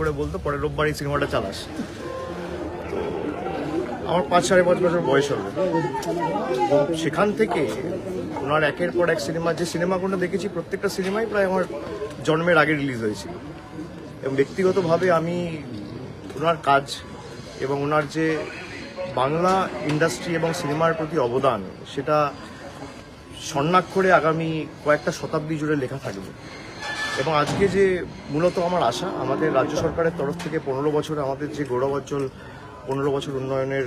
করে বলতো পরের রোববার এই সিনেমাটা চালাস। তো আমার 5-5.5 বছর বয়স হবে, সেখান থেকে ওনার একের পর এক সিনেমা, যে সিনেমাগুলো দেখেছি প্রত্যেকটা সিনেমাই প্রায় আমার জন্মের আগে রিলিজ হয়েছিল। এবং ব্যক্তিগতভাবে আমি ওনার কাজ এবং ওনার যে বাংলা ইন্ডাস্ট্রি এবং সিনেমার প্রতি অবদান, সেটা স্বর্ণাক্ষরে আগামী কয়েকটা শতাব্দী জুড়ে লেখা থাকবে। এবং আজকে যে মূলত আমার আশা, আমাদের রাজ্য সরকারের তরফ থেকে 15 বছরে আমাদের যে গৌরবোজ্জ্বল 15 বছর উন্নয়নের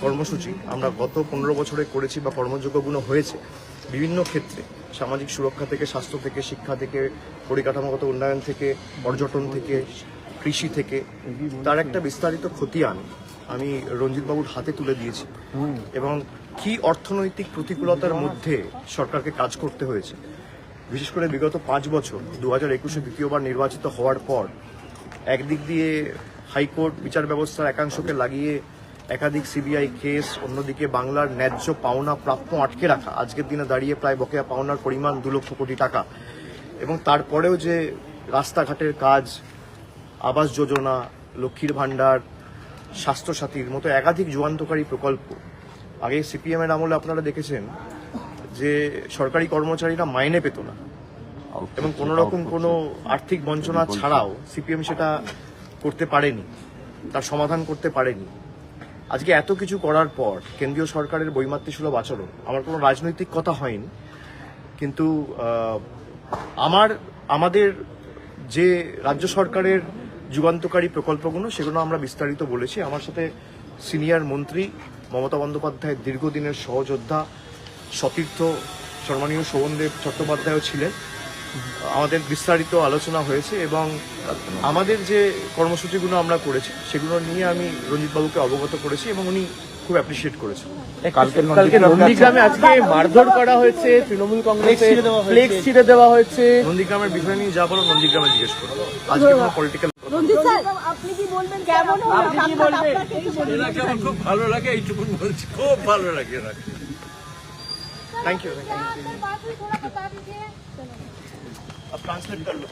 কর্মসূচি আমরা গত 15 বছরে করেছি বা কর্মযোগ্যগুলো হয়েছে বিভিন্ন ক্ষেত্রে, সামাজিক সুরক্ষা থেকে, স্বাস্থ্য থেকে, শিক্ষা থেকে, পরিকাঠামোগত উন্নয়ন থেকে, পর্যটন থেকে, কৃষি থেকে, তার একটা বিস্তারিত খতিয়ান আমি রঞ্জিতবাবুর হাতে তুলে দিয়েছি। এবং কি অর্থনৈতিক প্রতিকূলতার মধ্যে সরকারকে কাজ করতে হয়েছে, বিশেষ করে বিগত 5 বছর 2021-এ দ্বিতীয়বার নির্বাচিত হওয়ার পর একদিক দিয়ে হাইকোর্ট বিচার ব্যবস্থার একাংশকে লাগিয়ে একাধিক সিবিআই কেস, অন্যদিকে বাংলার ন্যায্য পাওনা প্রাপ্য আটকে রাখা, আজকের দিনে দাঁড়িয়ে প্রায় বকেয়া পাওনার পরিমাণ 2 লক্ষ কোটি টাকা। এবং তারপরেও যে রাস্তাঘাটের কাজ, আবাস যোজনা, লক্ষ্মীর ভাণ্ডার, স্বাস্থ্যসাথীর মতো একাধিক যুগান্তকারী প্রকল্প। আগে সিপিএমের আমলে আপনারা দেখেছেন যে সরকারি কর্মচারীরা মাইনে পেত না এবং কোনো রকম কোনো আর্থিক বঞ্চনা ছাড়াও সিপিএম সেটা করতে পারেনি, তার সমাধান করতে পারেনি। আজকে এত কিছু করার পর কেন্দ্রীয় সরকারের বৈমাতৃসুলভ আচরণ, আমার কোনো রাজনৈতিক কথা হয়নি, কিন্তু আমাদের যে রাজ্য সরকারের যুগান্তকারী প্রকল্পগুলো সেগুলো আমরা বিস্তারিত বলেছি। আমার সাথে সিনিয়র মন্ত্রী মমতা বন্দ্যোপাধ্যায়ের দীর্ঘদিনের সহযোদ্ধা সতীর্থ সম্মানীয় শোভনদেব চট্টোপাধ্যায়ও ছিলেন। আমাদের বিস্তারিত আলোচনা হয়েছে এবং আমাদের যে কর্মসূচিগুলো আমরা করেছি সেগুলো নিয়ে আমি রঞ্জিতবাবুকে অবগত করেছি এবং উনি খুব অ্যাপ্রিসিয়েট করেছেন। কালকে নন্দীগ্রামে আজকে মারধর করা হয়েছে, তৃণমূল কংগ্রেসে ফ্লেক্স ছিঁড়ে দেওয়া হয়েছে। নন্দীগ্রামের বিষয় নিয়ে যা বলো নন্দীগ্রামে জিজ্ঞেস করো, আজকে কোনো পলিটিক্যাল। আপনি কি বলবেন? কেমন খুব ভালো লাগে, এইটুকু বলছি, খুব ভালো লাগে। Thank you. अब ट्रांसलेट कर लो।